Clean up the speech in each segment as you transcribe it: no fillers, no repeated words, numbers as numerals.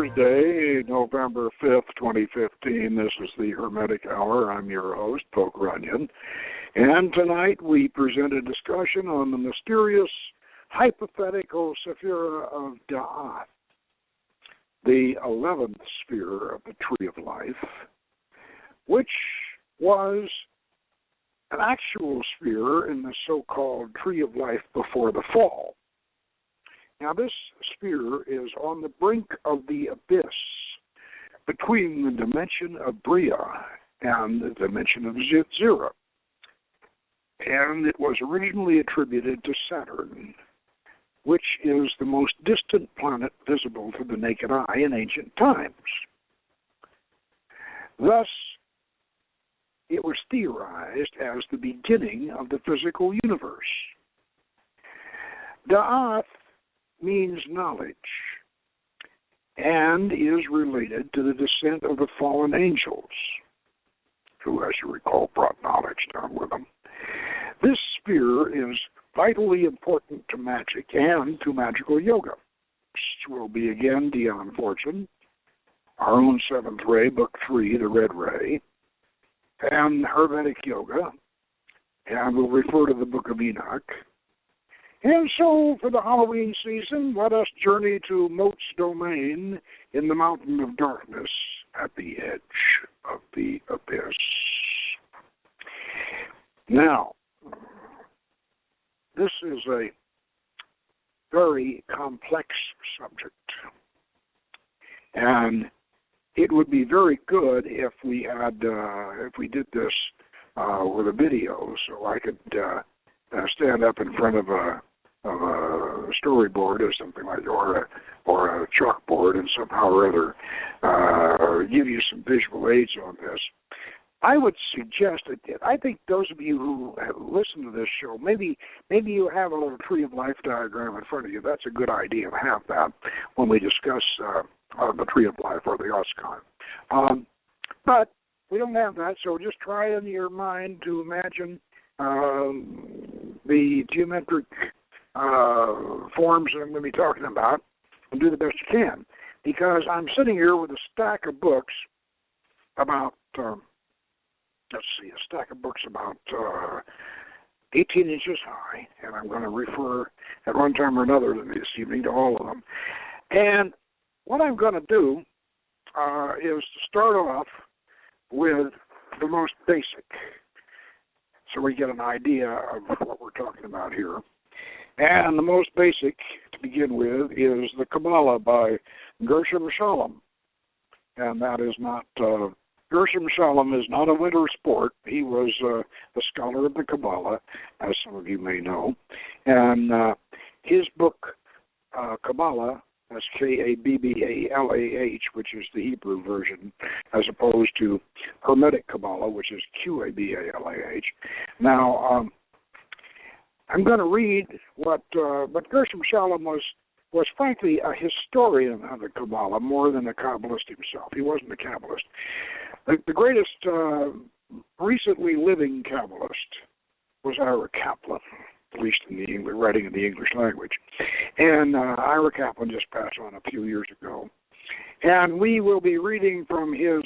Thursday, November 5th, 2015. This is the Hermetic Hour. I'm your host, Poke Runyon. And tonight we present a discussion on the mysterious hypothetical Esfera of Daath, the 11th sphere of the Tree of Life, which was an actual sphere in the so-called Tree of Life before the fall. Now, this sphere is on the brink of the abyss between the dimension of Bria and the dimension of Zera. And it was originally attributed to Saturn, which is the most distant planet visible to the naked eye in ancient times. Thus, it was theorized as the beginning of the physical universe. Daath means knowledge and is related to the descent of the fallen angels, who, as you recall, brought knowledge down with them. This sphere is vitally important to magic and to magical yoga. This will be again Dion Fortune, our own seventh ray, book 3, the Red Ray, and Hermetic Yoga, and we'll refer to the Book of Enoch. And so, for the Halloween season, let us journey to Moat's domain in the mountain of darkness at the edge of the abyss. Now, this is a very complex subject, and it would be very good if we had, if we did this with a video, so I could stand up in front of a storyboard or something like that, or a chalkboard, and somehow or other give you some visual aids on this. I would suggest that I think those of you who listen to this show, maybe you have a little Tree of Life diagram in front of you. That's a good idea to have that when we discuss the Tree of Life or the Oscan. But we don't have that, so just try in your mind to imagine the geometric forms that I'm going to be talking about, and do the best you can. Because I'm sitting here with a stack of books about, a stack of books about 18 inches high, and I'm going to refer at one time or another this evening to all of them. And what I'm going to do is to start off with the most basic, so we get an idea of what we're talking about here. And the most basic, to begin with, is the Kabbalah by Gershom Scholem. And that is not, Gershom Scholem is not a winter sport. He was the scholar of the Kabbalah, as some of you may know. And his book, Kabbalah, that's Kabbalah, which is the Hebrew version, as opposed to Hermetic Kabbalah, which is Qabalah. Now, I'm going to read what Gershom Scholem was frankly a historian of the Kabbalah more than a Kabbalist himself. He wasn't a Kabbalist. The greatest recently living Kabbalist was Ira Kaplan, at least in the writing in the English language. And Ira Kaplan just passed on a few years ago. And we will be reading from his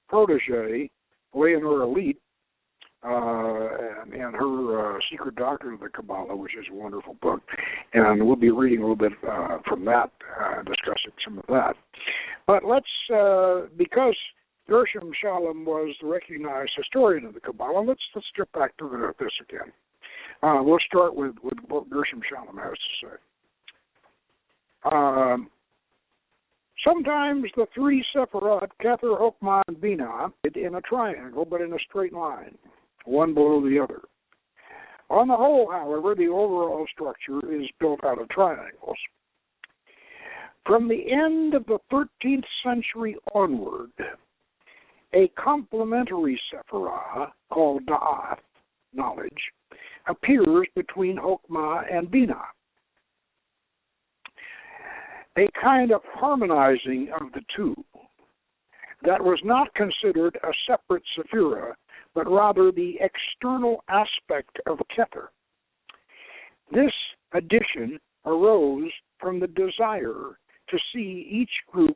protege, Leonora Leet, and her Secret Doctrine of the Kabbalah, which is a wonderful book. And we'll be reading a little bit from that, discussing some of that. But let's, because Gershom Scholem was the recognized historian of the Kabbalah, let's get back to this again. We'll start with what Gershom Scholem has to say. Sometimes the three Sephiroth, Kether, Chokmah, and Binah, in a triangle, but in a straight line, one below the other. On the whole, however, the overall structure is built out of triangles. From the end of the 13th century onward, a complementary Sephirah called Daath, knowledge, appears between Chokmah and Binah. A kind of harmonizing of the two that was not considered a separate Sephirah, but rather the external aspect of Kether. This addition arose from the desire to see each group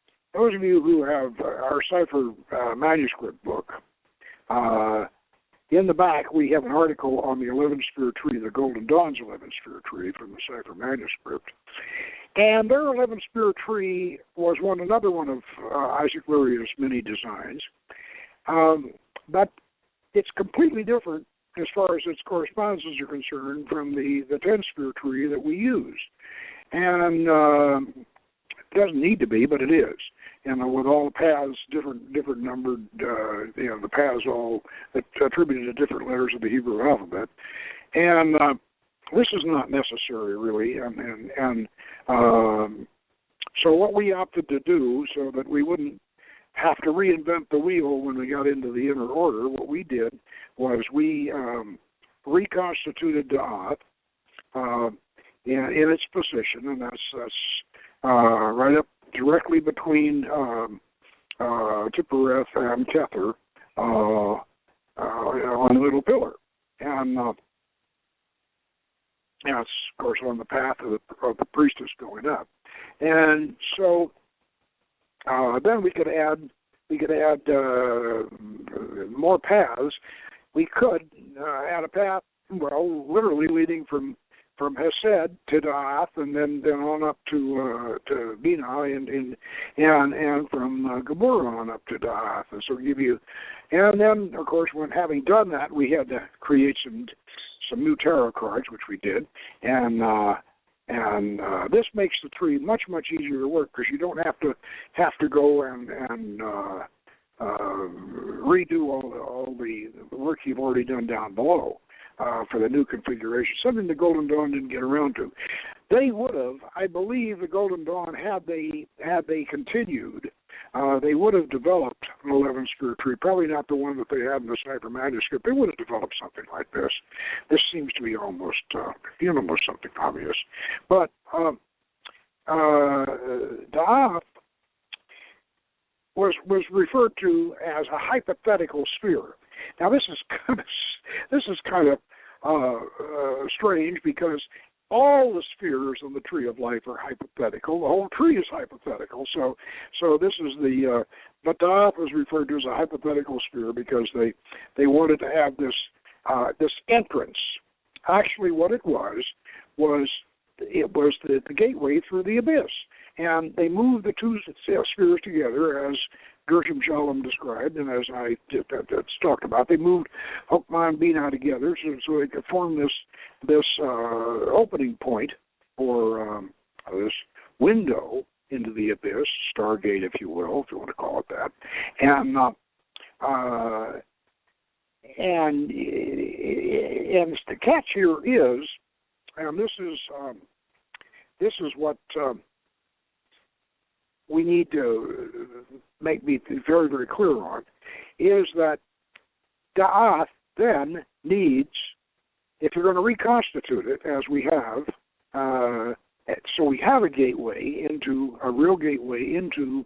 those of you who have our cipher manuscript book, in the back we have an article on the 11-sphere tree, the Golden Dawn's 11-sphere tree from the cipher manuscript. And their 11-sphere tree was another one of Isaac Luria's many designs. But it's completely different as far as its correspondences are concerned from the 10-sphere tree that we use. And it doesn't need to be, but it is. And with all the paths different numbered, the paths all attributed to different letters of the Hebrew alphabet. And this is not necessary, really. And so what we opted to do, so that we wouldn't have to reinvent the wheel when we got into the inner order, what we did was we reconstituted Daath in its position, and that's right up directly between Tiphereth and Kether on the little pillar. And it's, of course, on the path of the priestess going up. And so then we could add more paths. We could add a path, well, literally leading from Hesed to Daath, and then on up to Bina, and from Geburah on up to Daath. And so give you, and then of course, when having done that, we had to create some new tarot cards, which we did, and this makes the tree much easier to work, because you don't have to go and redo all the work you've already done down below for the new configuration. Something the Golden Dawn didn't get around to. They would have, I believe, the Golden Dawn, had they continued, they would have developed an 11-sphere tree. Probably not the one that they had in the cipher manuscript. They would have developed something like this. This seems to be almost something obvious. But Daath was referred to as a hypothetical sphere. Now this is kind of strange, because all the spheres on the tree of life are hypothetical. The whole tree is hypothetical. So this is but Daath was referred to as a hypothetical sphere because they wanted to have this entrance. Actually, what it was the gateway through the abyss, and they moved the two spheres together, as Gershom Shalom described, and as I talked about. They moved Hokmah and Binah together so they could form this opening point, or this window into the abyss, Stargate, if you will, if you want to call it that. And the catch here is, and this is what we need to be very, very clear on, is that Daath then needs, if you're going to reconstitute it, as we have, so we have a real gateway into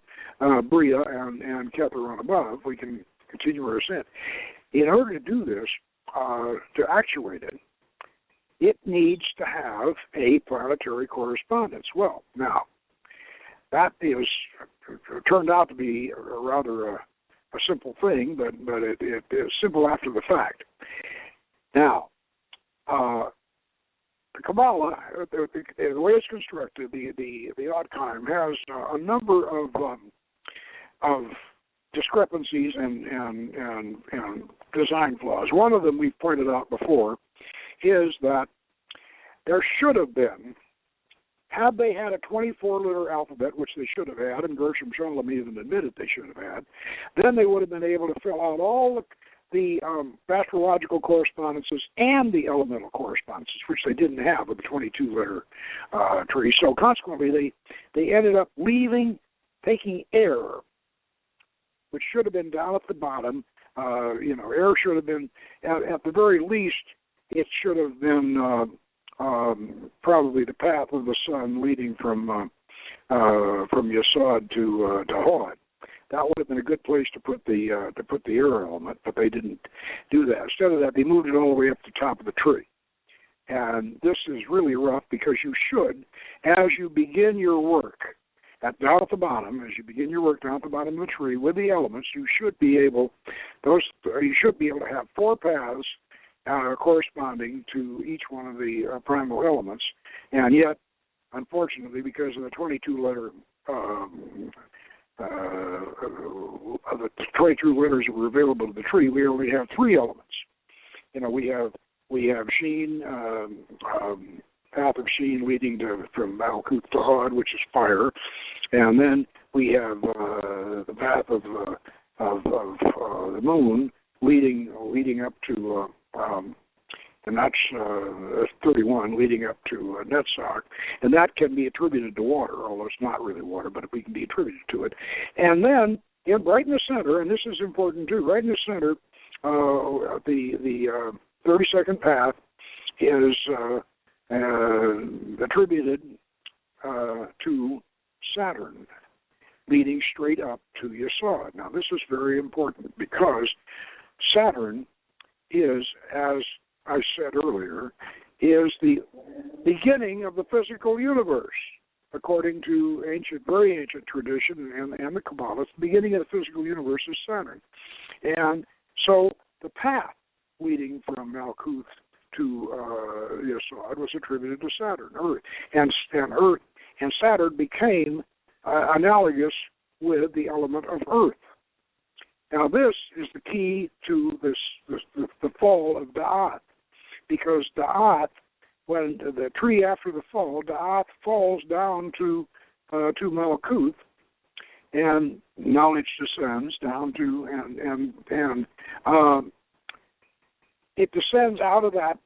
Bria and Kether on above, we can continue our ascent. In order to do this, to actuate it, it needs to have a planetary correspondence. Well, now, that turned out to be rather a simple thing, but it is simple after the fact. Now, the Kabbalah, the way it's constructed, the Odd-Time has a number of discrepancies and design flaws. One of them we've pointed out before is that there should have been, had they had a 24-letter alphabet, which they should have had, and Gershom Shalom even admitted they should have had, then they would have been able to fill out all the astrological correspondences and the elemental correspondences, which they didn't have with the 22-letter tree. So consequently, they ended up taking air, which should have been down at the bottom. Air should have been, at the very least, it should have been probably the path of the sun leading from Yesod to Hod. That would have been a good place to put the air element, but they didn't do that. Instead of that, they moved it all the way up to the top of the tree. And this is really rough, because you should, as you begin your work, down at the bottom, as you begin your work down at the bottom of the tree with the elements, you should be able to have 4 paths corresponding to each one of the primal elements, and yet, unfortunately, because of the 22-letter of the 22 letters that were available to the tree, we only have 3 elements. We have Sheen, path of Sheen leading from Malkuth to Hod, which is fire, and then we have the path of the moon leading up to and that's 31, leading up to Netzach, and that can be attributed to water, although it's not really water, but we can be attributed to it. And then, right in the center, and this is important too, right in the center, the 32nd path is attributed to Saturn, leading straight up to Yesod. Now, this is very important because Saturn is, as I said earlier, is the beginning of the physical universe. According to very ancient tradition and the Kabbalah, the beginning of the physical universe is Saturn. And so the path leading from Malkuth to Yesod was attributed to Saturn, Earth. And Saturn became analogous with the element of Earth. Now this is the key to the fall of Daath, because Daath, when the tree after the fall, Daath falls down to Malkuth, and knowledge descends down to and it descends out of that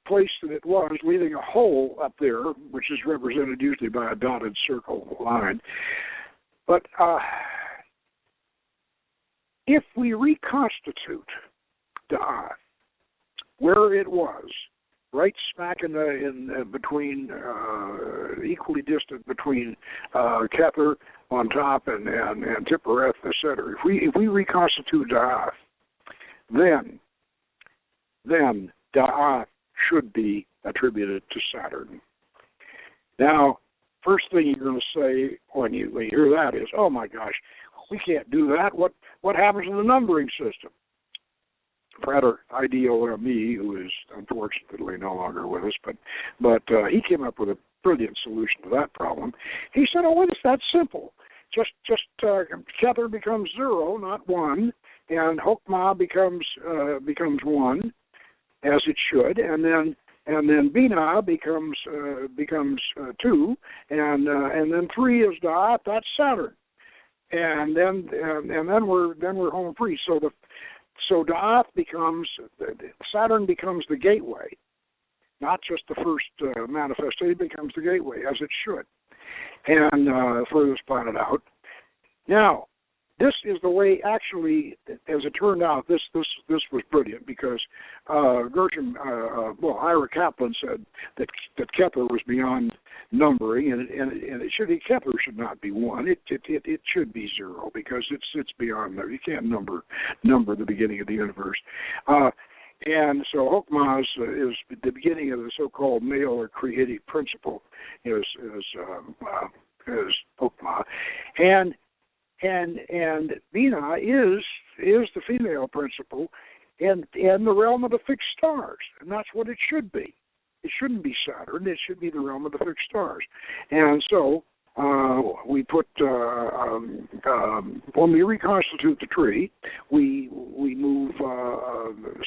place that it was, leaving a hole up there, which is represented usually by a dotted circle line. But if we reconstitute Daath where it was, right smack in between, equally distant between Kether on top and Tiphereth, the center. If we reconstitute Daath, then Daath should be attributed to Saturn. Now, first thing you're going to say when you hear that is, "Oh my gosh, we can't do that. What happens in the numbering system?" Rather ideal me, who is unfortunately no longer with us, but he came up with a brilliant solution to that problem. He said, "Oh, well, it's that simple. Just Kether becomes 0, not 1, and Chokmah becomes 1, as it should, and then Binah becomes 2, and then 3 is Daath. That's Saturn, and then we're home free. So Daath Saturn becomes the gateway, not just the first manifestation. It becomes the gateway, as it should, and furthest planet out. Now, this is the way, actually, as it turned out, this was brilliant, because Ira Kaplan said that Kether was beyond numbering, and Kether should not be 1. It should be 0, because it's beyond there. You can't number the beginning of the universe. And so Chokmah is the beginning of the so-called male or creative principle, is Chokmah, and Binah is the female principle in the realm of the fixed stars, and that's what it should be. It shouldn't be Saturn. It should be the realm of the fixed stars. And so we put when we reconstitute the tree, we move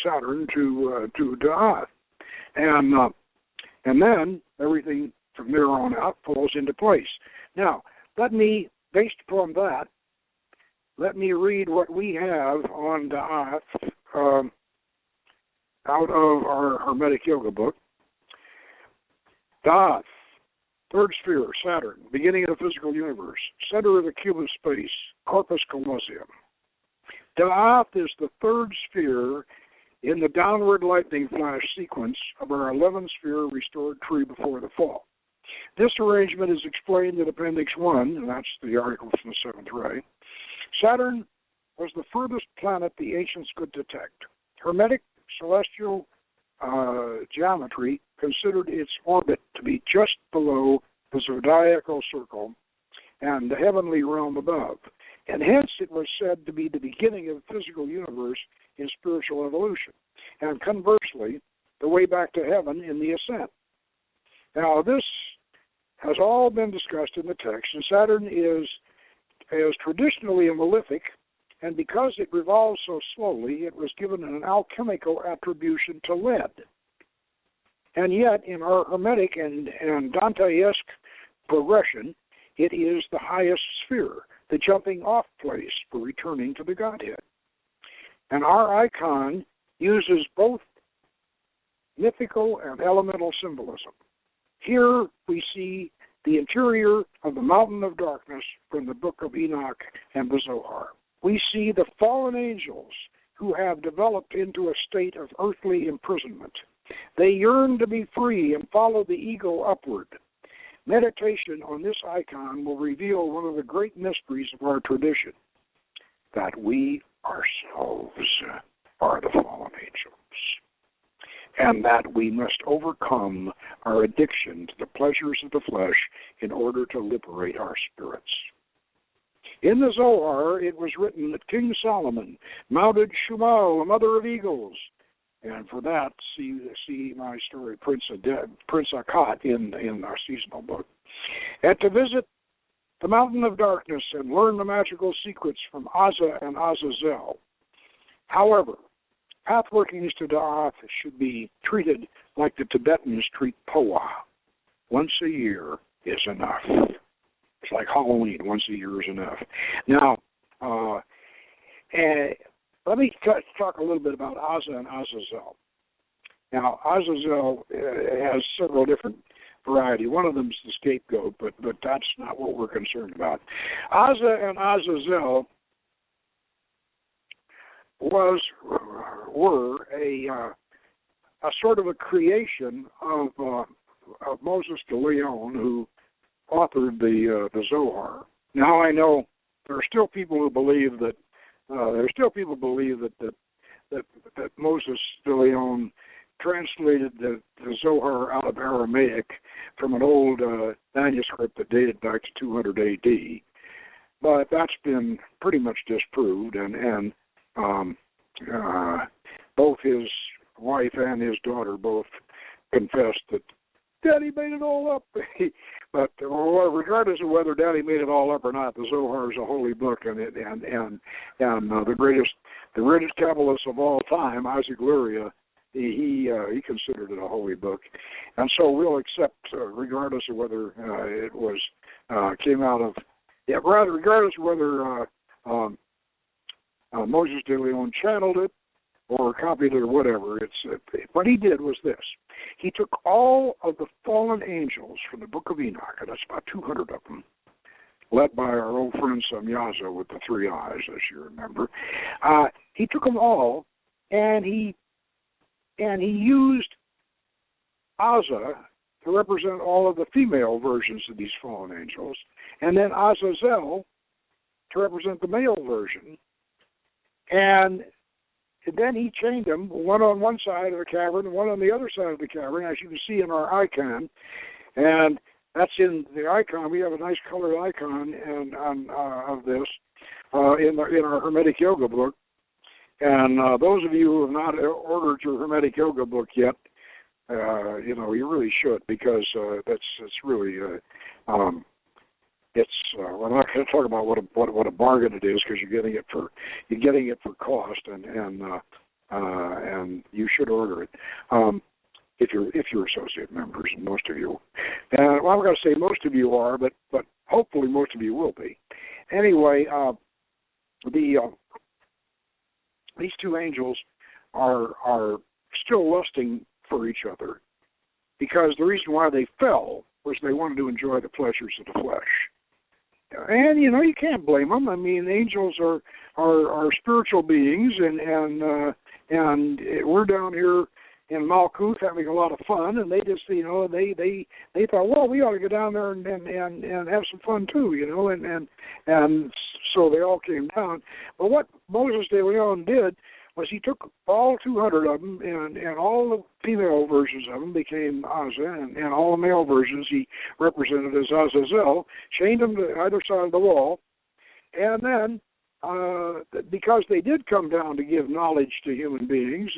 Saturn to Daath, and then everything from there on out falls into place. Now, based upon that, let me read what we have on Daath out of our Hermetic Yoga book. Daath, third sphere, Saturn, beginning of the physical universe, center of the cube of space, corpus callosum. Daath is the third sphere in the downward lightning flash sequence of our 11-sphere restored tree before the fall. This arrangement is explained in Appendix 1, and that's the article from the 7th ray. Saturn was the furthest planet the ancients could detect. Hermetic celestial geometry considered its orbit to be just below the zodiacal circle and the heavenly realm above. And hence it was said to be the beginning of the physical universe in spiritual evolution. And conversely, the way back to heaven in the ascent. Now, this has all been discussed in the text, and Saturn is traditionally a malefic, and because it revolves so slowly, it was given an alchemical attribution to lead. And yet, in our Hermetic and Dante-esque progression, it is the highest sphere, the jumping off place for returning to the Godhead. And our icon uses both mythical and elemental symbolism. Here we see the interior of the mountain of darkness from the book of Enoch and the Zohar. We see the fallen angels who have developed into a state of earthly imprisonment. They yearn to be free and follow the ego upward. Meditation on this icon will reveal one of the great mysteries of our tradition, that we ourselves are the fallen angels, and that we must overcome our addiction to the pleasures of the flesh in order to liberate our spirits. In the Zohar, it was written that King Solomon mounted Shumal, a mother of eagles, and for that, see my story, Prince Akat, in our seasonal book, and to visit the mountain of darkness and learn the magical secrets from Azza and Azazel. However, path workings to Daath should be treated like the Tibetans treat Poa. Once a year is enough. It's like Halloween. Once a year is enough. Now, let me talk a little bit about Azza and Azazel. Now, Azazel has several different varieties. One of them is the scapegoat, but that's not what we're concerned about. Azza and Azazel were a sort of a creation of Moses de Leon, who authored the Zohar. Now I know there are still people who believe that that Moses de Leon translated the Zohar out of Aramaic from an old manuscript that dated back to 200 A.D. But that's been pretty much disproved, and both his wife and his daughter both confessed that Daddy made it all up. But regardless of whether Daddy made it all up or not, the Zohar is a holy book, and the greatest Kabbalist of all time, Isaac Luria, he considered it a holy book, and so we'll accept, regardless of whether it was came out of, regardless of whether Moses de Leon channeled it or copied it or whatever. What he did was this. He took all of the fallen angels from the book of Enoch, and that's about 200 of them, led by our old friend Samyaza with the 3 eyes, as you remember. He took them all, and he used Azza to represent all of the female versions of these fallen angels, and then Azazel to represent the male version. And then he chained them, one on one side of the cavern and one on the other side of the cavern, as you can see in our icon. And that's in the icon. We have a nice colored icon of this in our Hermetic Yoga book. And those of you who have not ordered your Hermetic Yoga book yet, you really should, because it's really we're not going to talk about what a bargain it is, because you're getting it for cost, and you should order it if you're associate members, and most of you. And I'm going to say most of you are, but hopefully most of you will be. Anyway, these two angels are still lusting for each other, because the reason why they fell was they wanted to enjoy the pleasures of the flesh. And you can't blame them. I mean, angels are spiritual beings, and we're down here in Malkuth having a lot of fun, and they just they thought, well, we ought to go down there and have some fun too, and so they all came down. But what Moses de Leon did was he took all 200 of them, and all the female versions of them became Asa, and all the male versions he represented as Azazel, chained them to either side of the wall, and then, because they did come down to give knowledge to human beings,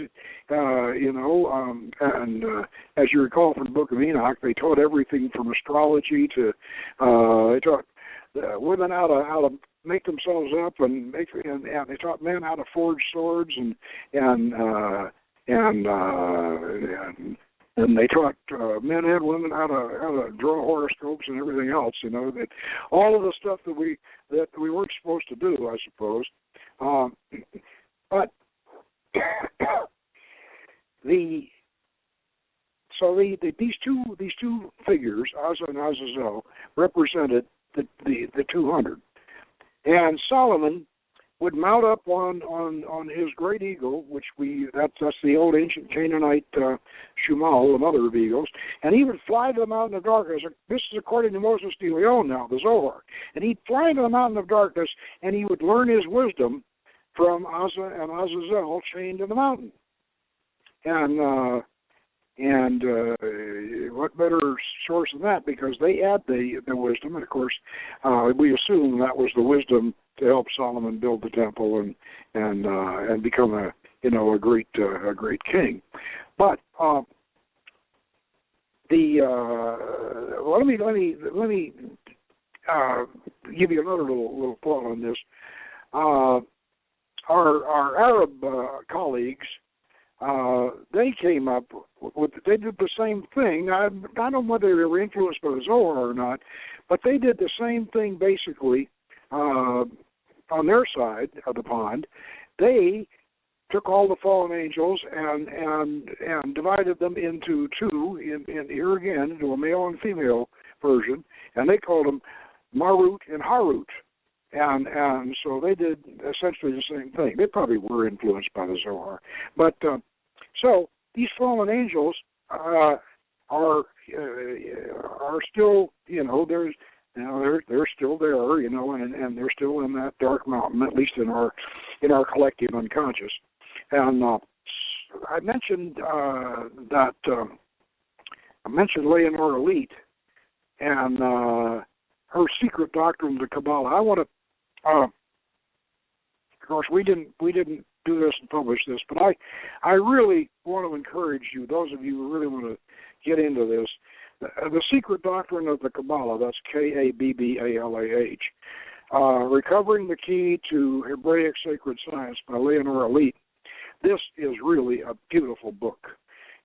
and as you recall from the Book of Enoch, they taught everything from astrology to, they taught women how to make themselves up, and they taught men how to forge swords, and they taught men and women how to draw horoscopes and everything else. That all of the stuff that we weren't supposed to do, I suppose. But these two figures, Asa and Azazel, represented the 200. And Solomon would mount up on his great eagle, which that's the old ancient Canaanite Shumal, the mother of eagles, and he would fly to the mountain of darkness. This is according to Moses de Leon now, the Zohar. And he'd fly to the mountain of darkness, and he would learn his wisdom from Asa and Azazel chained to the mountain. And what better source than that? Because they had the wisdom, and of course, we assume that was the wisdom to help Solomon build the temple and become a great king. But let me give you another little thought on this. Our Arab colleagues. They came up they did the same thing. I don't know whether they were influenced by the Zohar or not, but they did the same thing basically on their side of the pond. They took all the fallen angels and divided them into two, here again, into a male and female version, and they called them Marut and Harut. And so they did essentially the same thing. They probably were influenced by the Zohar. But so these fallen angels are still, they're still there, and they're still in that dark mountain, at least in our collective unconscious. And I mentioned Leonora Leet and her secret doctrine of the Kabbalah. I want to. Of course, we didn't do this and publish this, but I really want to encourage you, those of you who really want to get into this, the secret doctrine of the Kabbalah. That's Kabbalah, Recovering the Key to Hebraic Sacred Science by Leonora Leet. This is really a beautiful book,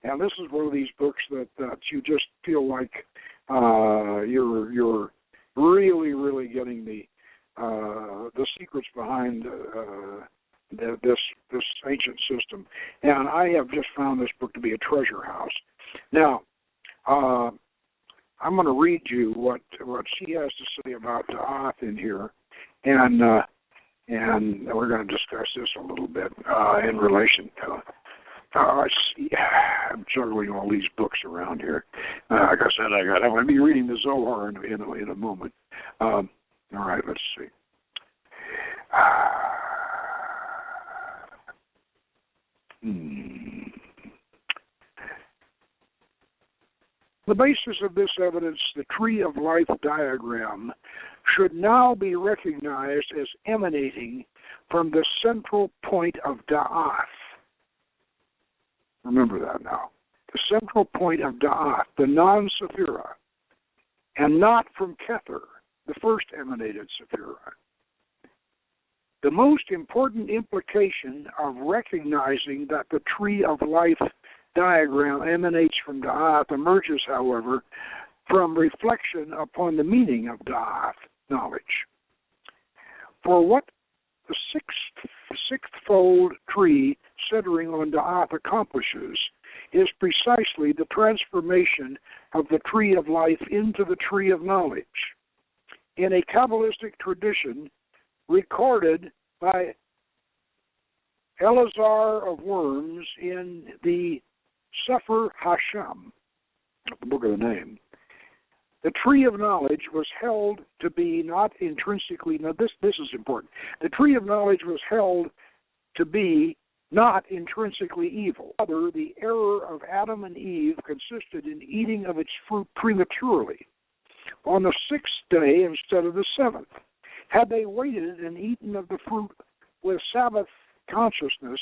and this is one of these books that you just feel like you're really, really getting the secrets behind this ancient system. And I have just found this book to be a treasure house. Now, I'm going to read you what she has to say about Daath in here, and we're going to discuss this a little bit in relation to. I'm juggling all these books around here. Like I said, I'm going to be reading the Zohar in a moment. All right, let's see. The basis of this evidence, the Tree of Life diagram, should now be recognized as emanating from the central point of Daath. Remember that now. The central point of Daath, the non-Sephira, and not from Kether, the first emanated Sephira. The most important implication of recognizing that the Tree of Life diagram emanates from Daath emerges, however, from reflection upon the meaning of Daath knowledge. For what the sixth-fold tree centering on Daath accomplishes is precisely the transformation of the Tree of Life into the Tree of Knowledge. In a Kabbalistic tradition recorded by Eleazar of Worms in the Sefer Hasham, the book of the name, the Tree of Knowledge was held to be not intrinsically, now this is important, the Tree of Knowledge was held to be not intrinsically evil. Rather, the error of Adam and Eve consisted in eating of its fruit prematurely, on the sixth day instead of the seventh. Had they waited and eaten of the fruit with Sabbath consciousness,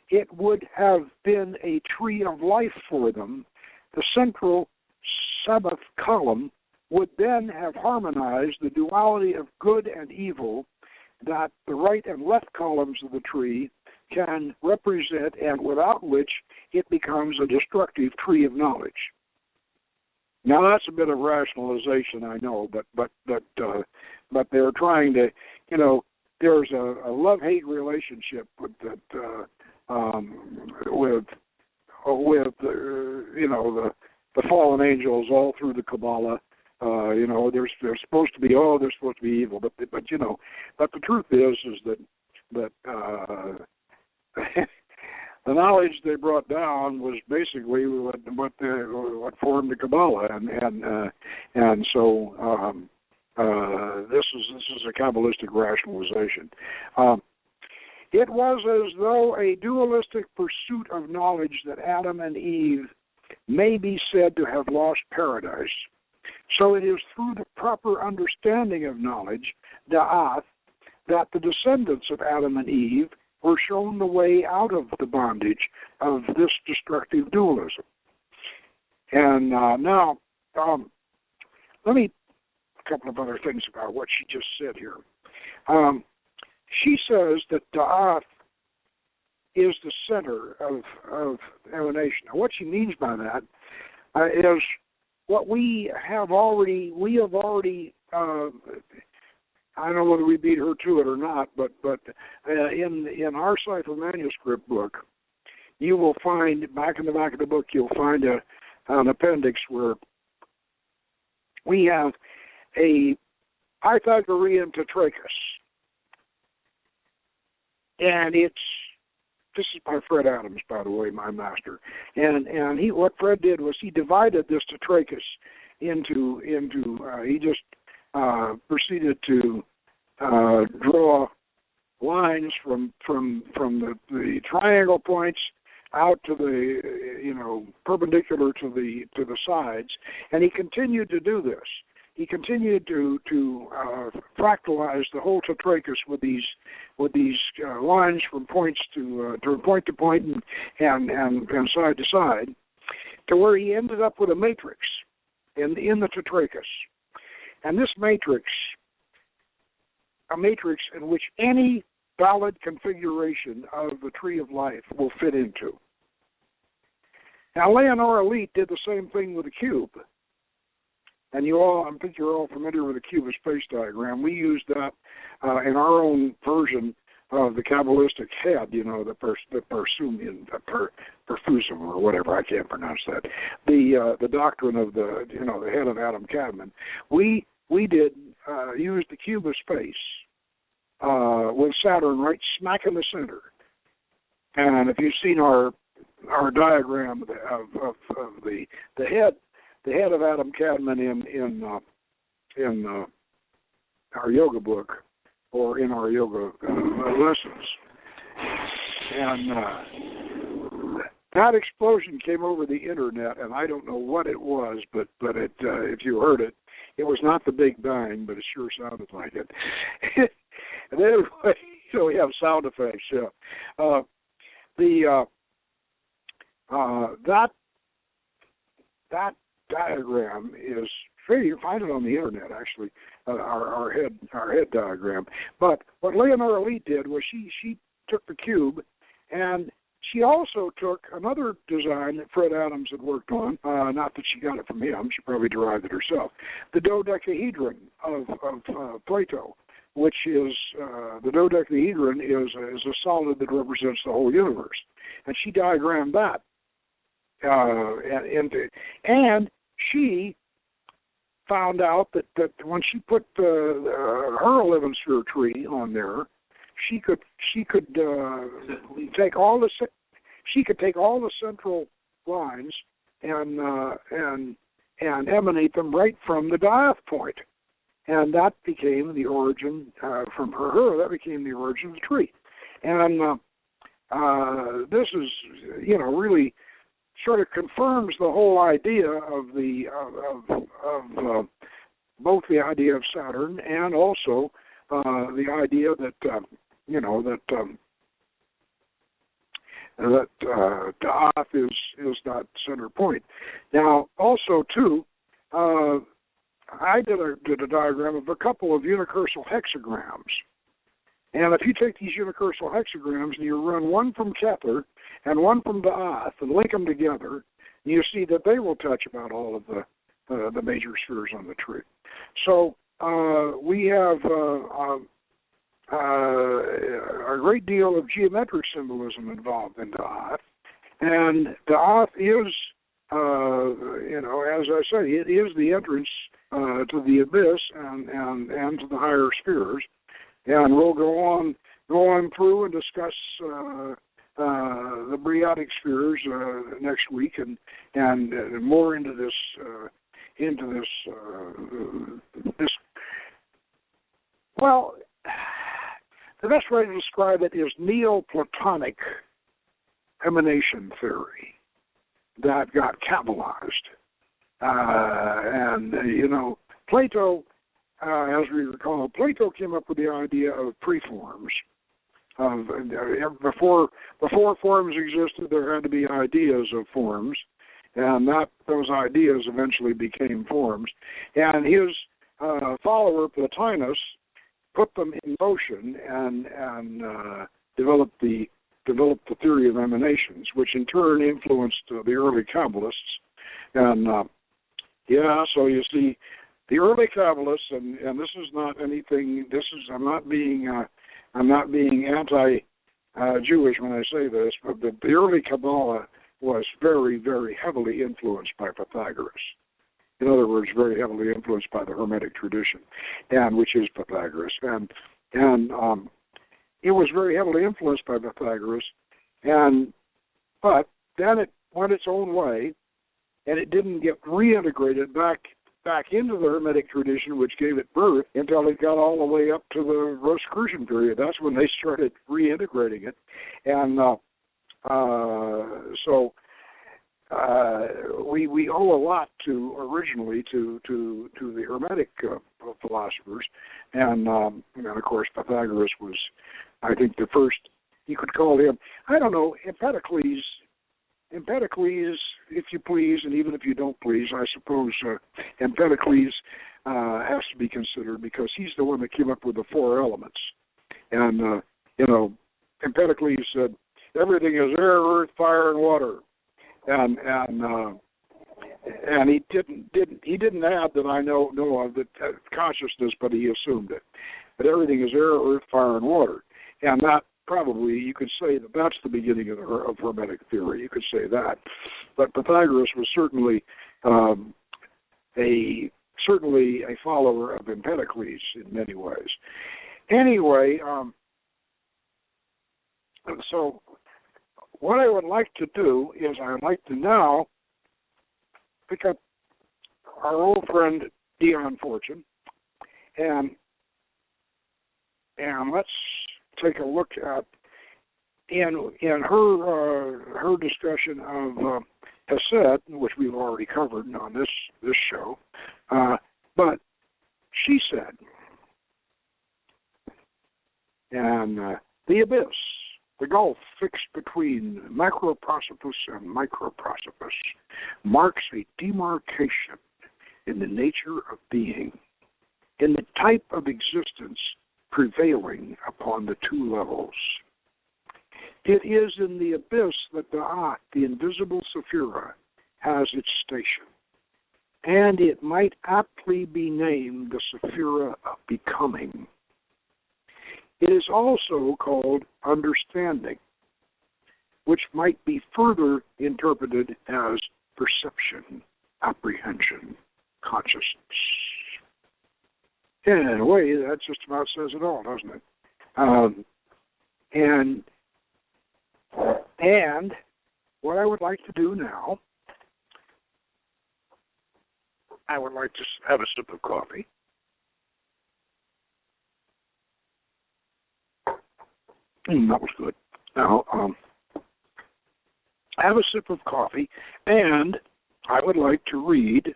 it would have been a tree of life for them. The central Sabbath column would then have harmonized the duality of good and evil that the right and left columns of the tree can represent, and without which it becomes a destructive tree of knowledge. Now that's a bit of rationalization, I know, but they're trying to, there's a love-hate relationship with the fallen angels all through the Kabbalah. They're supposed to be they're supposed to be evil, but the truth is that the knowledge they brought down was basically what formed the Kabbalah, and so this is a Kabbalistic rationalization. It was as though a dualistic pursuit of knowledge that Adam and Eve may be said to have lost paradise. So it is through the proper understanding of knowledge, Daath, that the descendants of Adam and Eve were shown the way out of the bondage of this destructive dualism. And now, let me, a couple of other things about what she just said here. She says that Daath is the center of emanation. Now, what she means by that is what we have already, I don't know whether we beat her to it or not, but in our Cipher manuscript book, you will find, back in the back of the book, you'll find an appendix where we have a Pythagorean tetrachus. And this is by Fred Adams, by the way, my master. And what Fred did was he divided this tetrachus into he just proceeded to draw lines from the triangle points out to the perpendicular to the sides, and he continued to do this. He continued to fractalize the whole tetrachus with these lines from points to point to point and side to side, to where he ended up with a matrix in the tetrachus. And this matrix, a matrix in which any valid configuration of the tree of life will fit into. Now, Leonora Leet did the same thing with the cube. And I think you're all familiar with the cubist space diagram. We used that in our own version of the Kabbalistic head, the perfusum or whatever, I can't pronounce that. The doctrine of the head of Adam Kadmon. We did use the cubist space with Saturn right smack in the center. And if you've seen our diagram of the head. The head of Adam Kadmon in our yoga book or in our yoga lessons, and that explosion came over the internet, and I don't know what it was, but it if you heard it, it was not the Big Bang, but it sure sounded like it. And anyway, we have sound effects. Yeah, that diagram is free. You can find it on the internet, actually, our head diagram. But what Leonora Leet did was she took the cube, and she also took another design that Fred Adams had worked on. Not that she got it from him; she probably derived it herself. The dodecahedron of Plato, which is the dodecahedron is a solid that represents the whole universe, and she diagrammed that. And she found out that when she put her 11 sphere tree on there, she could take all the central lines and emanate them right from the Daath point, and that became the origin from her. That became the origin of the tree, and this is, really sort of confirms the whole idea of both the idea of Saturn and also the idea that Daath is that center point. Now, also too, I did a diagram of a couple of unicursal hexagrams. And if you take these unicursal hexagrams and you run one from Kepler and one from Daath and link them together, you see that they will touch about all of the major spheres on the tree. So we have a great deal of geometric symbolism involved in Daath, and Daath is, as I say, it is the entrance to the abyss and to the higher spheres. And we'll go on through and discuss the Briatic spheres next week, and more into this Well, the best way to describe it is Neoplatonic emanation theory that got Kabbalized, Plato. As we recall, Plato came up with the idea of preforms. Before forms existed, there had to be ideas of forms, and those ideas eventually became forms. And his follower Plotinus put them in motion and developed the theory of emanations, which in turn influenced the early Kabbalists. And so you see. The early Kabbalists, and this is not anything. I'm not being anti-Jewish when I say this, but the early Kabbalah was very, very heavily influenced by Pythagoras. In other words, very heavily influenced by the Hermetic tradition, and which is Pythagoras, and it was very heavily influenced by Pythagoras, but then it went its own way, and it didn't get reintegrated back into the Hermetic tradition, which gave it birth, until it got all the way up to the Rosicrucian period. That's when they started reintegrating it. And we owe a lot originally to the Hermetic philosophers. And of course, Pythagoras was, I think, the first, you could call him, I don't know, Empedocles, if you please, and even if you don't please, I suppose Empedocles has to be considered because he's the one that came up with the four elements. And, Empedocles said, everything is air, earth, fire, and water. And he didn't add that I know of the consciousness, but he assumed it. But everything is air, earth, fire, and water. And that probably, you could say that's the beginning of Hermetic theory. You could say that, but Pythagoras was certainly a follower of Empedocles in many ways. Anyway, so what I would like to do is I would like to now pick up our old friend Dion Fortune, and let's take a look at in her discussion of Hesed, which we've already covered on this show, but she said, and the abyss, the gulf fixed between macroprosopus and microprosopus, marks a demarcation in the nature of being, in the type of existence prevailing upon the two levels. It is in the abyss that Daath, the invisible Sephira, has its station, and it might aptly be named the Sephira of becoming. It is also called understanding, which might be further interpreted as perception, apprehension, consciousness. In a way, that just about says it all, doesn't it? And what I would like to do now, I would like to have a sip of coffee. That was good. Now, have a sip of coffee, and I would like to read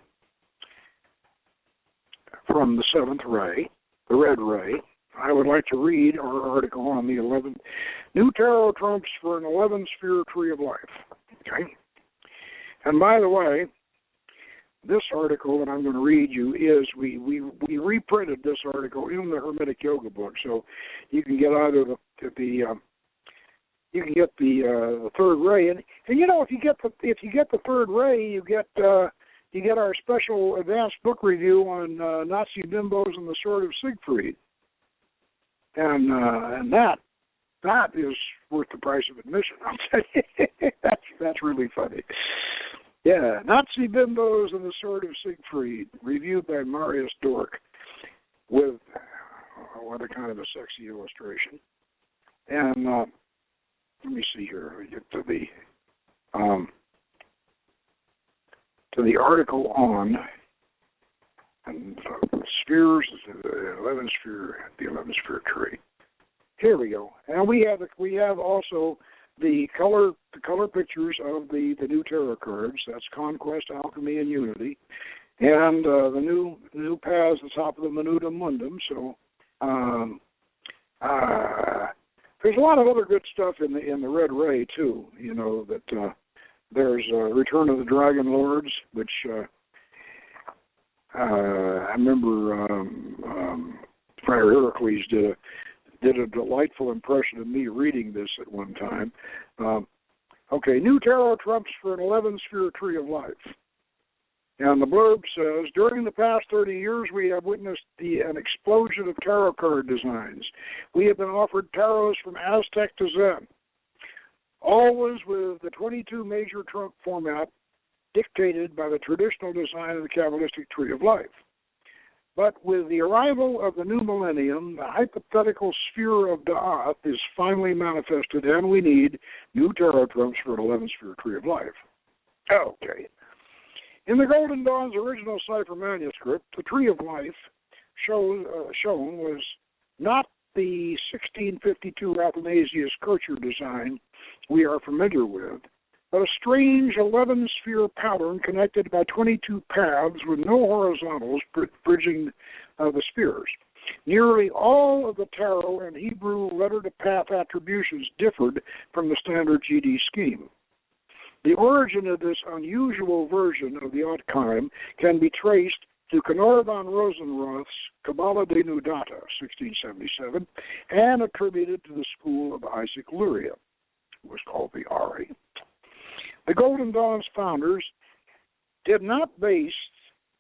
from the seventh ray, the red ray. I would like to read our article on the 11th New Tarot Trumps for an 11-Sphere Tree of Life. Okay? And by the way, this article that I'm going to read you is, we reprinted this article in the Hermetic Yoga book, so you can get either you can get the third ray, and you know, if you get the third ray, you get our special advanced book review on Nazi bimbos and the Sword of Siegfried, and that is worth the price of admission. I'll tell you, that's really funny. Yeah, Nazi bimbos and the Sword of Siegfried, reviewed by Marius Dork, with what a kind of a sexy illustration. And let me see here. Let me get to the article on spheres, the 11 sphere tree. Here we go. And we have also the color pictures of the new tarot cards. That's Conquest, Alchemy, and Unity, and the new paths at the top of the Minuta Mundum. So there's a lot of other good stuff in the Red Ray too. You know that there's Return of the Dragon Lords, which I remember Friar Heracles did a delightful impression of me reading this at one time. Okay, New Tarot Trumps for an 11-Sphere Tree of Life. And the blurb says, during the past 30 years, we have witnessed an explosion of tarot card designs. We have been offered tarots from Aztec to Zen, always with the 22 major trunk format dictated by the traditional design of the Kabbalistic Tree of Life. But with the arrival of the new millennium, the hypothetical sphere of Daath is finally manifested, and we need new tarot trumps for an 11-sphere Tree of Life. Okay. In the Golden Dawn's original cipher manuscript, the Tree of Life shown was not the 1652 Athanasius Kircher design we are familiar with, but a strange 11-sphere pattern connected by 22 paths with no horizontals bridging the spheres. Nearly all of the tarot and Hebrew letter-to-path attributions differed from the standard GD scheme. The origin of this unusual version of the Ottkeim can be traced to Knorr von Rosenroth's Kabbalah de Nudata, 1677, and attributed to the school of Isaac Luria, who was called the Ari. The Golden Dawn's founders did not base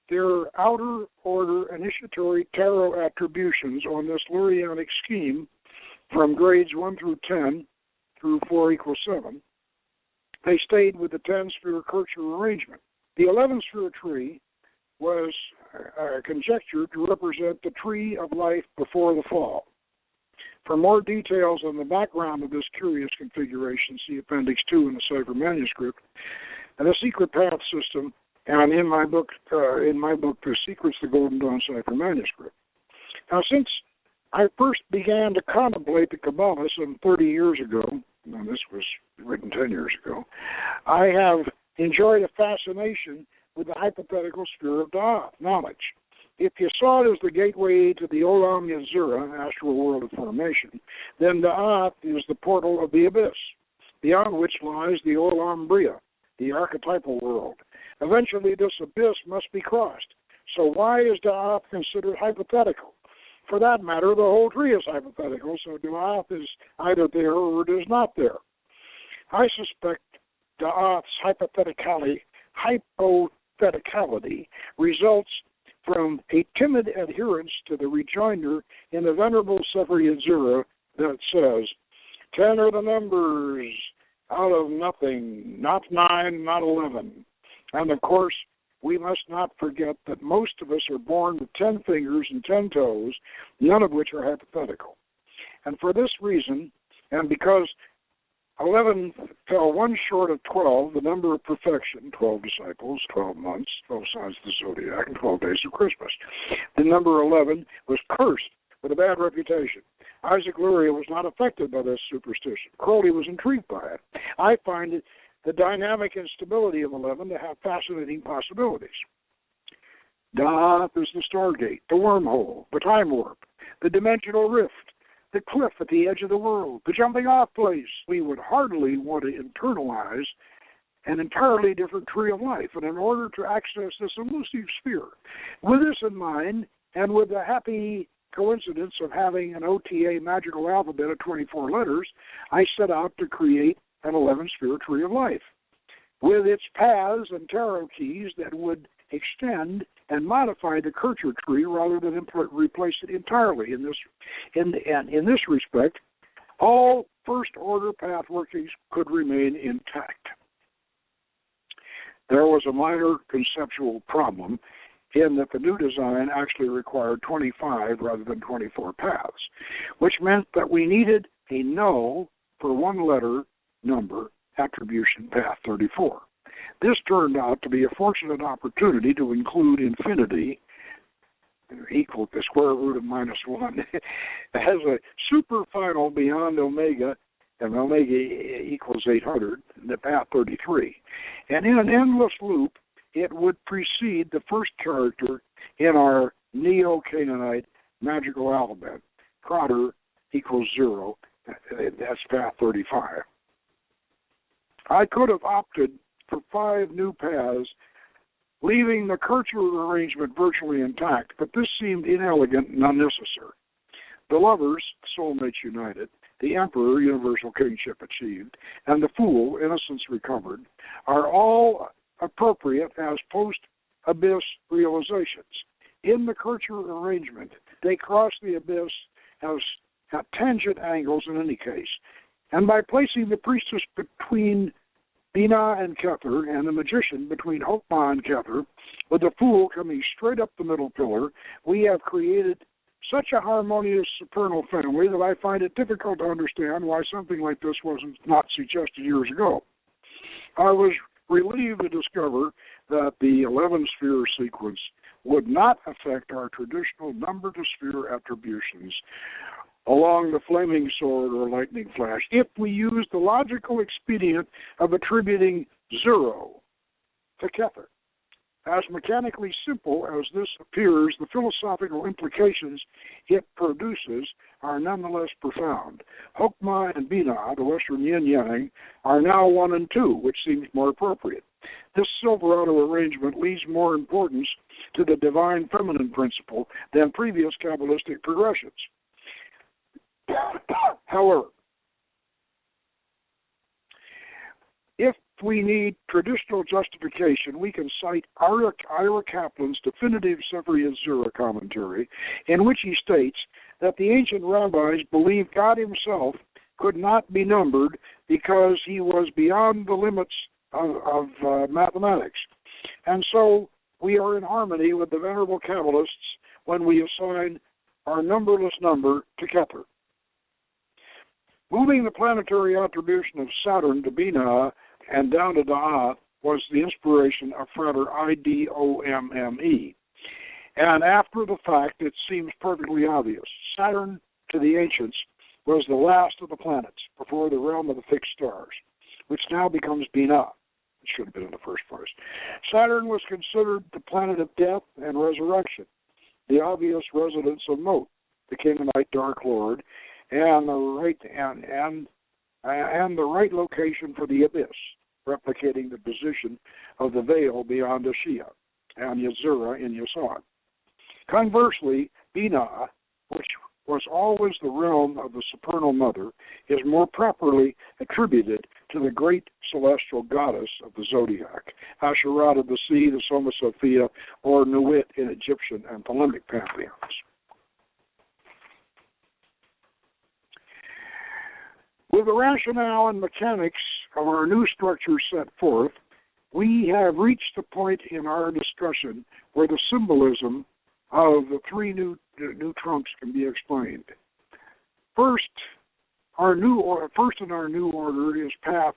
their outer order initiatory tarot attributions on this Lurianic scheme from grades 1 through 10 through 4 equals 7. They stayed with the 10-sphere Kircher arrangement. The 11-sphere tree was conjectured to represent the tree of life before the fall. For more details on the background of this curious configuration, see Appendix 2 in the cipher manuscript, and the secret path system, and in my book, The Secrets of the Golden Dawn Cipher Manuscript. Now, since I first began to contemplate the Kabbalah some 30 years ago, and this was written 10 years ago, I have enjoyed a fascination with the hypothetical sphere of Daath, knowledge. If you saw it as the gateway to the Olam Yazura, astral world of formation, then Daath is the portal of the abyss, beyond which lies the Olam Bria, the archetypal world. Eventually, this abyss must be crossed. So why is Daath considered hypothetical? For that matter, the whole tree is hypothetical, so Daath is either there or it is not there. I suspect Daath's hypotheticality results from a timid adherence to the rejoinder in the Venerable Sefer Yetzirah that says, 10 are the numbers out of nothing, not 9, not 11. And of course, we must not forget that most of us are born with 10 fingers and 10 toes, none of which are hypothetical. And for this reason, and because 11 fell one short of 12, the number of perfection, 12 disciples, 12 months, 12 signs of the zodiac, and 12 days of Christmas. The number 11 was cursed with a bad reputation. Isaac Luria was not affected by this superstition. Crowley was intrigued by it. I find the dynamic instability of 11 to have fascinating possibilities. Daath is the stargate, the wormhole, the time warp, the dimensional rift, the cliff at the edge of the world, the jumping off place. We would hardly want to internalize an entirely different tree of life, and in order to access this elusive sphere. With this in mind, and with the happy coincidence of having an OTA magical alphabet of 24 letters, I set out to create an 11-sphere tree of life, with its paths and tarot keys that would extend and modify the Kircher tree rather than replace it entirely. In this respect, all first-order path workings could remain intact. There was a minor conceptual problem in that the new design actually required 25 rather than 24 paths, which meant that we needed a null for one-letter number attribution path 34. This turned out to be a fortunate opportunity to include infinity, equal to the square root of -1, as a super final beyond omega, and omega equals 800, the path 33. And in an endless loop, it would precede the first character in our Neo-Canaanite magical alphabet. Crowder equals 0, that's path 35. I could have opted for 5 new paths, leaving the Kircher arrangement virtually intact, but this seemed inelegant and unnecessary. The lovers, soulmates united, the emperor, universal kingship achieved, and the fool, innocence recovered, are all appropriate as post-abyss realizations. In the Kircher arrangement, they cross the abyss at tangent angles in any case, and by placing the priestess between Binah and Kether, and the magician between Hokmah and Kether, with the fool coming straight up the middle pillar, we have created such a harmonious supernal family that I find it difficult to understand why something like this wasn't not suggested years ago. I was relieved to discover that the 11-sphere sequence would not affect our traditional number-to-sphere attributions along the flaming sword or lightning flash if we use the logical expedient of attributing 0 to Kether. As mechanically simple as this appears, the philosophical implications it produces are nonetheless profound. Hokmah and Binah, the Western yin-yang, are now 1 and 2, which seems more appropriate. This Silverado arrangement leaves more importance to the divine feminine principle than previous Kabbalistic progressions. However, if we need traditional justification, we can cite Ira Kaplan's definitive Sefer Yetzirah commentary, in which he states that the ancient rabbis believed God himself could not be numbered because he was beyond the limits of mathematics. And so we are in harmony with the venerable Kabbalists when we assign our numberless number to Kether. Moving the planetary attribution of Saturn to Binah and down to Daath was the inspiration of Frater Idomme. And after the fact, it seems perfectly obvious. Saturn, to the ancients, was the last of the planets before the realm of the fixed stars, which now becomes Binah. It should have been in the first place. Saturn was considered the planet of death and resurrection, the obvious residence of Mot, the Canaanite Dark Lord, and the right location for the abyss, replicating the position of the veil beyond Ashia and Yetzirah in Yesod. Conversely, Binah, which was always the realm of the supernal mother, is more properly attributed to the great celestial goddess of the zodiac, Asherat of the sea, the Soma Sophia, or Nuit in Egyptian and Ptolemaic pantheons. With the rationale and mechanics of our new structure set forth, we have reached the point in our discussion where the symbolism of the 3 new trunks can be explained. First in our new order is path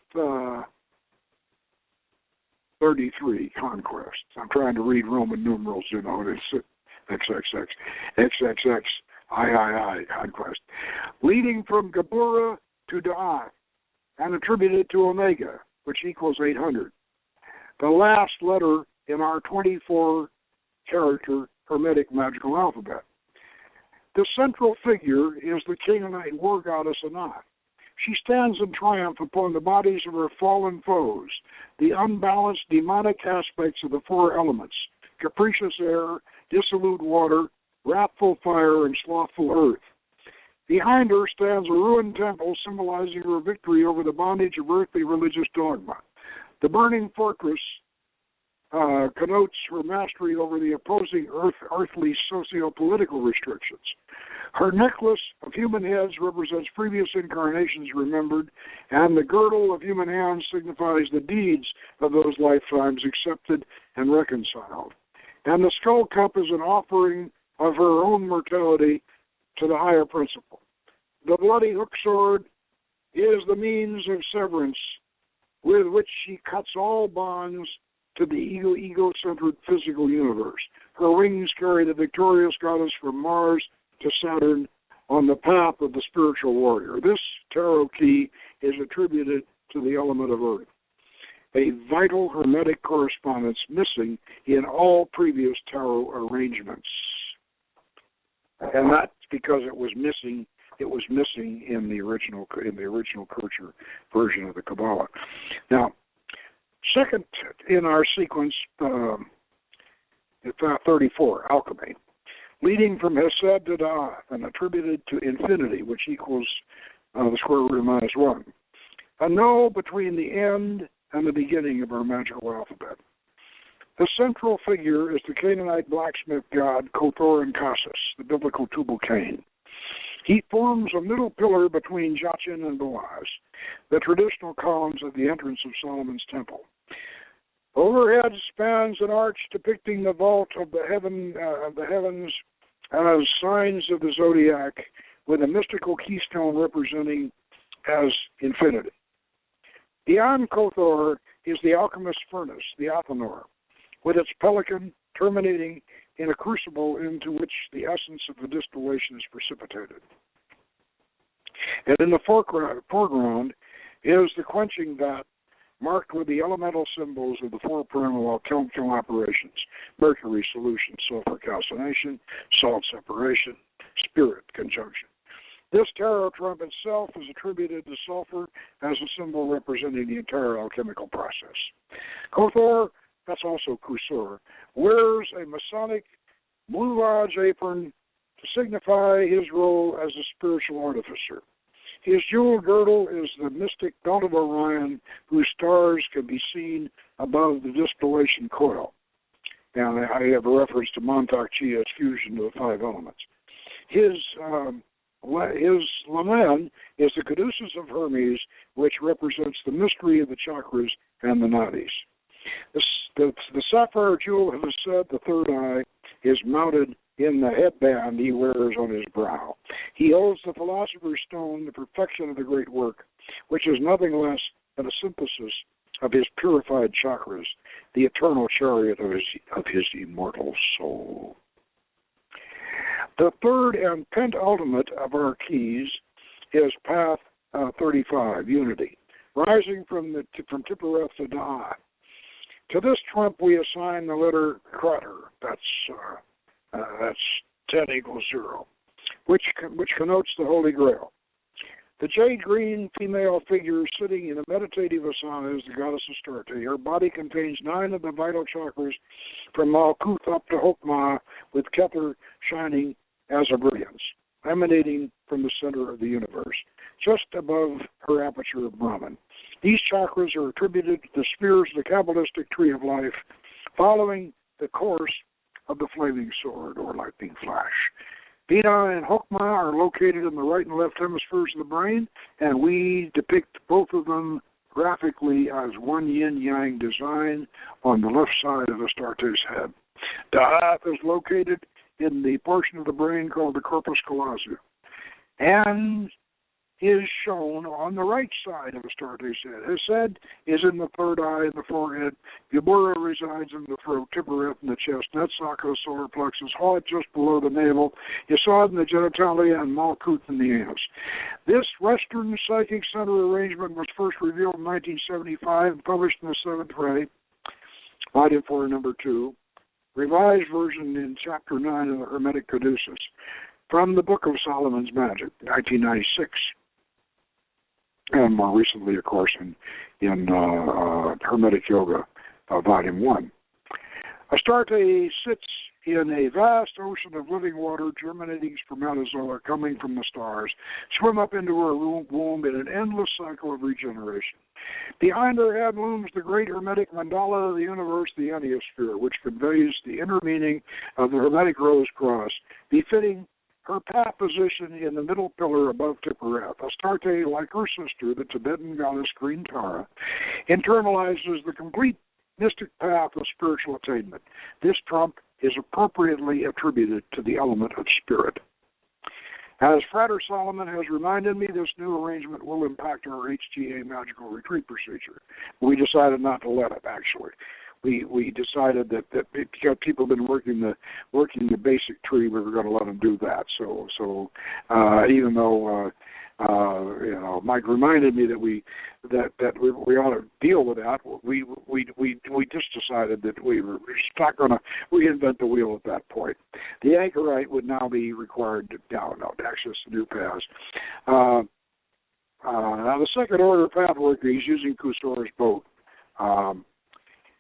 33, Conquest. I'm trying to read Roman numerals, and it's XXX, XXX, conquest. Leading from Gabura to Daath and attributed to Omega, which equals 800. The last letter in our 24-character Hermetic magical alphabet. The central figure is the Canaanite war goddess Daath. She stands in triumph upon the bodies of her fallen foes, the unbalanced demonic aspects of the four elements, capricious air, dissolute water, wrathful fire, and slothful earth. Behind her stands a ruined temple symbolizing her victory over the bondage of earthly religious dogma. The burning fortress connotes her mastery over the opposing earthly socio-political restrictions. Her necklace of human heads represents previous incarnations remembered, and the girdle of human hands signifies the deeds of those lifetimes accepted and reconciled. And the skull cup is an offering of her own mortality to the higher principle. The bloody hook sword is the means of severance with which she cuts all bonds to the ego-centered physical universe. Her wings carry the victorious goddess from Mars to Saturn on the path of the spiritual warrior. This tarot key is attributed to the element of earth, a vital hermetic correspondence missing in all previous tarot arrangements. And that's because it was missing in the original Kircher version of the Kabbalah. Now, second in our sequence, 34, alchemy, leading from Hesed to Daath and attributed to infinity, which equals the square root of -1. A null between the end and the beginning of our magical alphabet. The central figure is the Canaanite blacksmith god Kothor and Kassus, the biblical Tubal-Cain. He forms a middle pillar between Jachin and Boaz, the traditional columns at the entrance of Solomon's temple. Overhead spans an arch depicting the vault of the heavens as signs of the zodiac, with a mystical keystone representing as infinity. Beyond Kothor is the alchemist's furnace, the Athanor, with its pelican terminating in a crucible into which the essence of the distillation is precipitated. And in the foreground is the quenching vat, marked with the elemental symbols of the four primal alchemical operations: mercury solution, sulfur calcination, salt separation, spirit conjunction. This tarot trump itself is attributed to sulfur as a symbol representing the entire alchemical process. Kothor, that's also Kusur, wears a Masonic Blue Lodge apron to signify his role as a spiritual artificer. His jewel girdle is the mystic belt of Orion, whose stars can be seen above the distillation coil. And I have a reference to Montauk Chia's fusion of the five elements. His lamen is the caduceus of Hermes, which represents the mystery of the chakras and the nadis. The sapphire jewel of Hesed, the third eye, is mounted in the headband he wears on his brow. He holds the philosopher's stone, the perfection of the great work, which is nothing less than a synthesis of his purified chakras, the eternal chariot of his immortal soul. The third and penultimate of our keys is path 35, unity, rising from Tippereth to Daath. To this trump we assign the letter Krater. That's 10 equals 0, which connotes the Holy Grail. The jade green female figure sitting in a meditative asana is the goddess Astarte. Her body contains 9 of the vital chakras from Malkuth up to Hokmah, with Kether shining as a brilliance, emanating from the center of the universe, just above her aperture of Brahman. These chakras are attributed to the spheres of the Kabbalistic tree of life, following the course of the flaming sword or lightning flash. Bina and Hokmah are located in the right and left hemispheres of the brain, and we depict both of them graphically as one yin-yang design on the left side of Astarte's head. Daath is located in the portion of the brain called the corpus callosum, and is shown on the right side of Astarte's head. His head is in the third eye in the forehead. Gabura resides in the throat, Tiburet in the chest, Netzako, solar plexus, Hod just below the navel, Yesod in the genitalia, and Malkuth in the anus. This Western Psychic Center arrangement was first revealed in 1975 and published in the Seventh Ray, Volume 4, Number 2, revised version in Chapter 9 of the Hermetic Caduceus, from the Book of Solomon's Magic, 1996. And more recently, of course, in Hermetic Yoga, Volume 1. Astarte sits in a vast ocean of living water, germinating spermatozoa coming from the stars, swim up into her womb in an endless cycle of regeneration. Behind her head looms the great Hermetic mandala of the universe, the Enneosphere, which conveys the inner meaning of the Hermetic Rose Cross, befitting her path position in the middle pillar above Tipuret. Astarte, like her sister, the Tibetan goddess Green Tara, internalizes the complete mystic path of spiritual attainment. This trump is appropriately attributed to the element of spirit. As Frater Solomon has reminded me, this new arrangement will impact our HTA magical retreat procedure. We decided not to let it, actually. We decided that because people have been working the basic tree, we were going to let them do that. So even though Mike reminded me that we ought to deal with that, we just decided that we were not going to reinvent the wheel at that point. The anchorite would now be required to access the new paths. Now the second order pathwork is using Cusor's boat.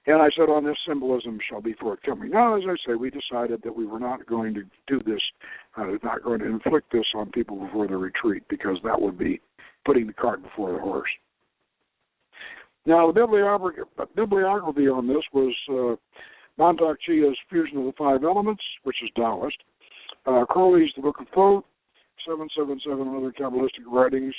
And I said, on this symbolism shall be forthcoming. Now, as I say, we decided that we were not going to do this, not going to inflict this on people before the retreat, because that would be putting the cart before the horse. Now, the bibliography on this was Montauk Chia's Fusion of the Five Elements, which is Taoist, Crowley's The Book of Thoth, 777 and other Kabbalistic writings,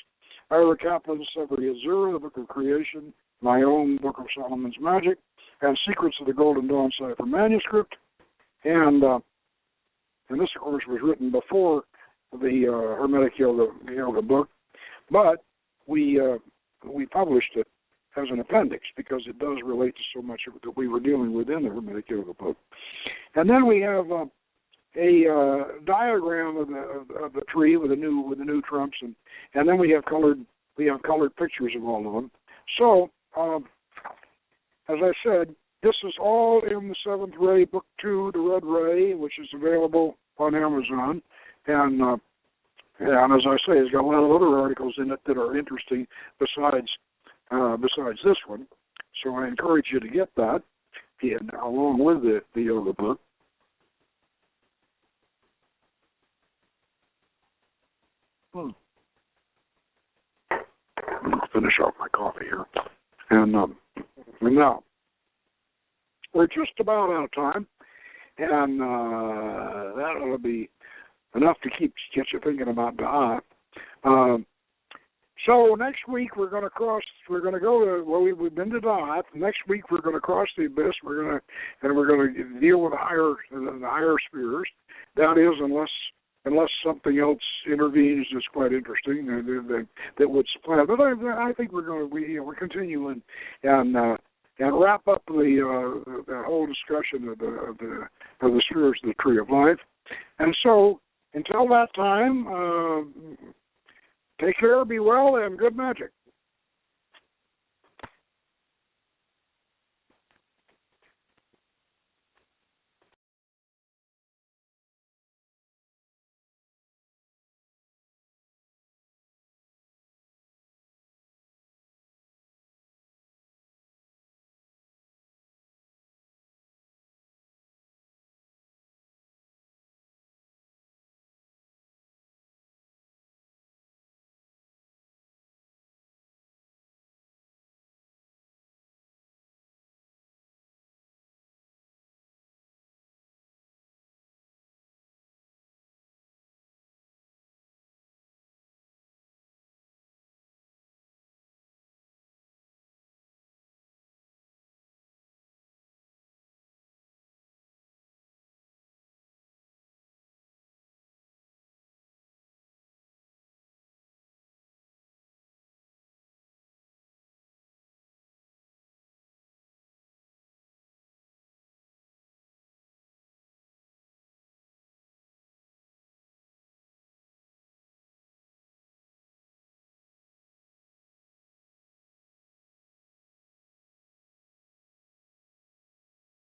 Ira Kaplan's Sefer Yetzirah, The Book of Creation, my own Book of Solomon's Magic, and Secrets of the Golden Dawn Cipher manuscript, and this, of course, was written before the Hermetic Yoga book, but we published it as an appendix because it does relate to so much that we were dealing with in the Hermetic Yoga book. And then we have a diagram of the tree with the new trumps, and then we have colored pictures of all of them. So. As I said, this is all in the Seventh Ray, Book 2, The Red Ray, which is available on Amazon. And as I say, it's got a lot of other articles in it that are interesting besides this one. So I encourage you to get that along with the yoga book. I'll finish off my coffee here. And now, we're just about out of time, and that ought to be enough to get you thinking about Daath. So next week we're going to go to, we've been to Daath. Next week we're going to cross the abyss. We're going to deal with the higher spheres. That is, unless something else intervenes that's quite interesting that would supplant. But I think we're continuing and wrap up the whole discussion of the spheres of the Tree of Life. And so until that time, take care, be well, and good magic.